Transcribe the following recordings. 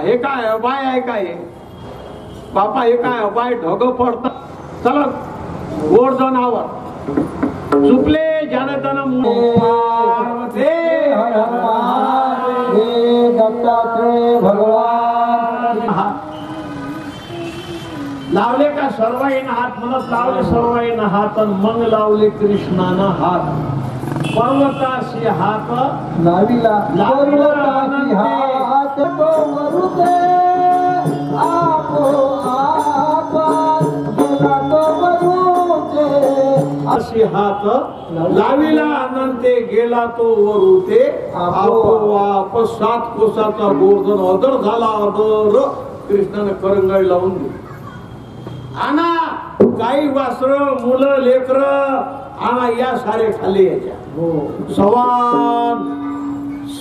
हे काय अभय आहे काय बापा, हे काय अभय ढग पडतात. चला गोड जनावर चुकले जनतन भगवान लावले का सर्वाईन हात, म्हणत लावले सर्वाईन हात, मग लावले कृष्णानं हात. पर्वताशी हात लाविला पर्वताशी हात, वरुते आपो आपा गेला तो वरुते. अशी हात लाविला अनंते गेला तो वरुते आपोआप. 7 कोसाचा गोर्धन अदर झाला अदर. कृष्णाने करंगाई लावून दिली. आणा काही वासर मुलं लेकर आणा या सारे खाली याच्या. सवान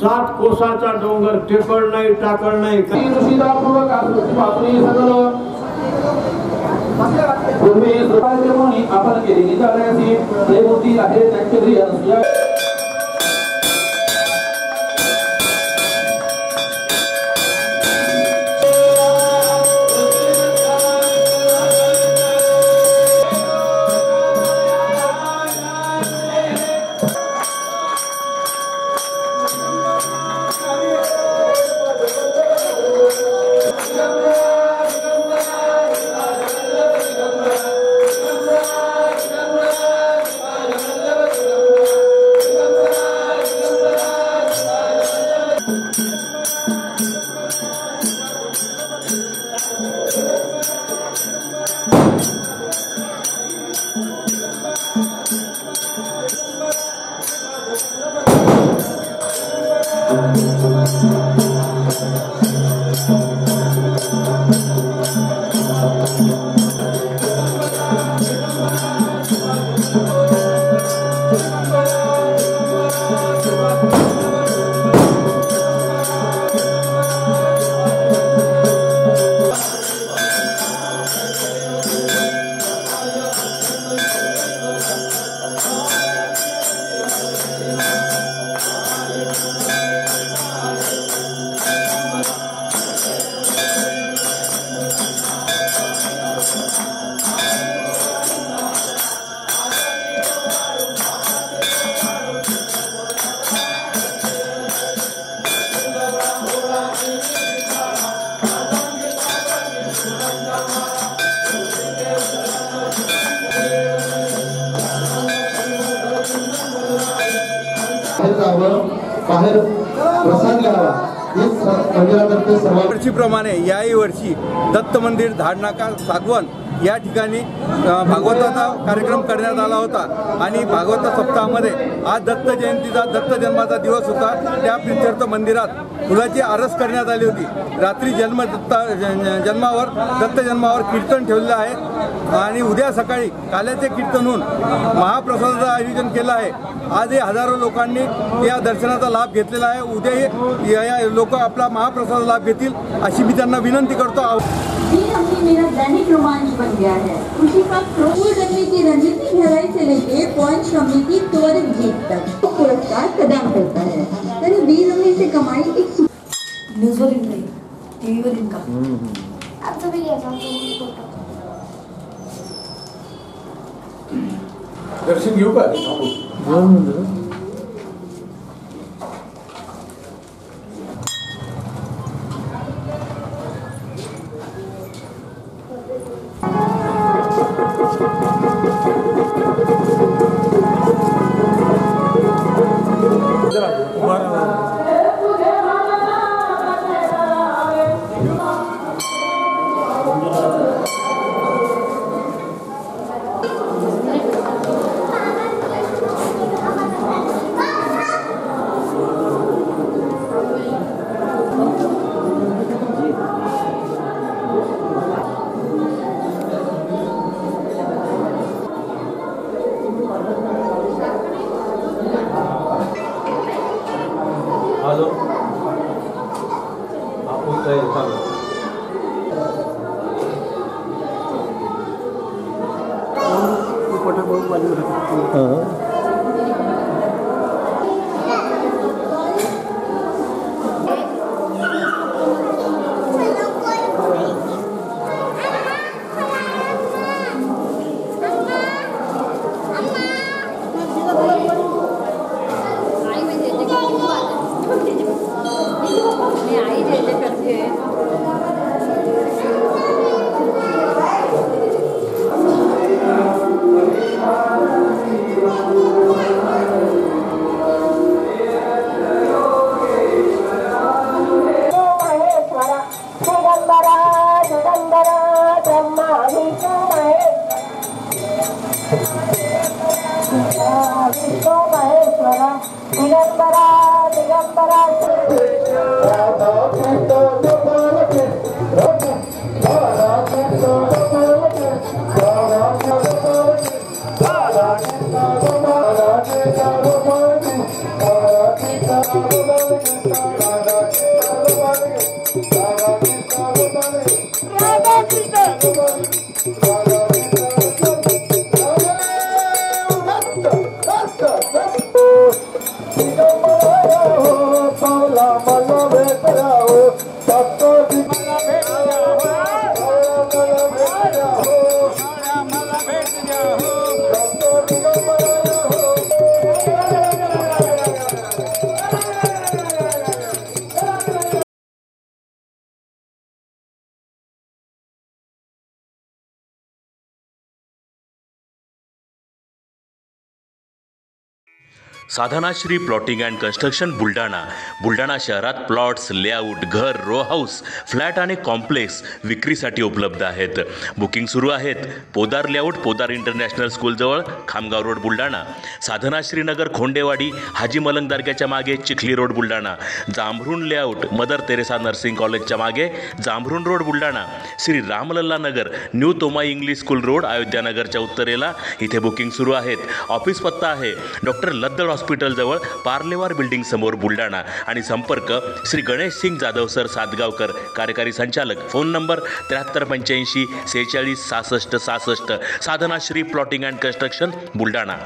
7 कोसाचा डोंगर टेकड नाही टाकड नाही. आपण केलेली जाण्याची देवती आहे त्यांच्या. बाहेर प्रसाद घ्यावा. वर्षीप्रमाणे याही वर्षी दत्त मंदिर धाडनाका सागवण या ठिकाणी भागवताचा कार्यक्रम करण्यात आला होता. आणि भागवत सप्ताहामध्ये आज दत्त जयंतीचा दत्त जन्माचा दिवस होता. त्या प्रित्यर्थ मंदिरात फुलाची आरस करण्यात आली होती. रात्री जन्मावर दत्त जन्मावर कीर्तन ठेवलेलं आहे आणि उद्या सकाळी काल्याचे कीर्तन होऊन महाप्रसादाचं आयोजन केलं आहे. आजही हजारो लोकांनी या दर्शनाचा लाभ घेतलेला आहे. उद्याही या लोक आपला महाप्रसाद लाभ घेतील अशी मी त्यांना विनंती करतो. मेरा दैनिक रोमांच बन गया है. खुशी का फूल करने की रणनीति गहराई से लेके पॉइंट शम्मी की त्वरित जीत तक पुरस्कार प्रदान करता है. तरी वीर रमी से कमाई एक न्यूजवर इन रही टीव्हीवर इनका आजचा भी घ्यायचा दर्शन घेऊ का? मोठा भाऊ बाजूला राहतो. Sadhanashri plotting and construction Buldhana शहरात प्लॉट्स, लेआउट, घर, रो हाऊस, फ्लॅट आणि कॉम्प्लेक्स विक्रीसाठी उपलब्ध आहेत. बुकिंग सुरू आहेत. पोदार लेआउट, पोदार इंटरनॅशनल स्कूलजवळ, खामगाव रोड, बुलढाणा. साधनाश्री नगर, खोंडेवाडी, हाजी मलंग दर्ग्याच्या मागे, Chikhli road, Buldhana. Jambhrun layout, Mother Teresa nursing कॉलेजच्या मागे, Jambhrun road, Buldhana. Shri Ramlalla Nagar, new Tomai English school road, अयोध्यानगरच्या उत्तरेला. इथे बुकिंग सुरू आहेत. ऑफिस पत्ता आहे डॉक्टर लद्दड हॉस्पिटलजवळ, पार्लेवार बिल्डिंग समोर, बुलढाणा. आणि संपर्क श्री गणेश सिंग जाधव सर सातगावकर, कार्यकारी संचालक. Phone number 7385 46 66 66. Sadhanashri plotting and construction, Buldhana.